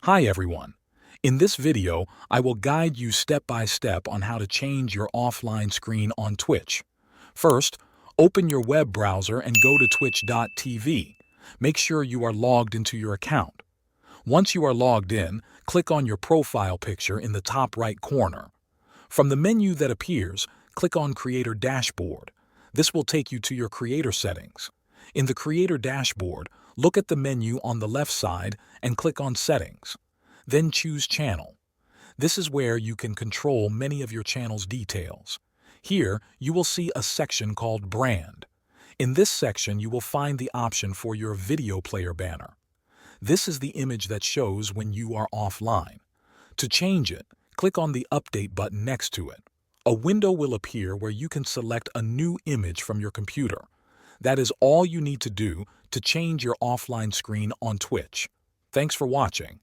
Hi everyone. In this video, I will guide you step by step on how to change your offline screen on Twitch. First, open your web browser and go to twitch.tv. Make sure you are logged into your account. Once you are logged in, click on your profile picture in the top right corner. From the menu that appears, click on Creator Dashboard. This will take you to your creator settings. In the Creator Dashboard, look at the menu on the left side and click on Settings. Then choose Channel. This is where you can control many of your channel's details. Here, you will see a section called Brand. In this section, you will find the option for your video player banner. This is the image that shows when you are offline. To change it, click on the Update button next to it. A window will appear where you can select a new image from your computer. That is all you need to do to change your offline screen on Twitch. Thanks for watching.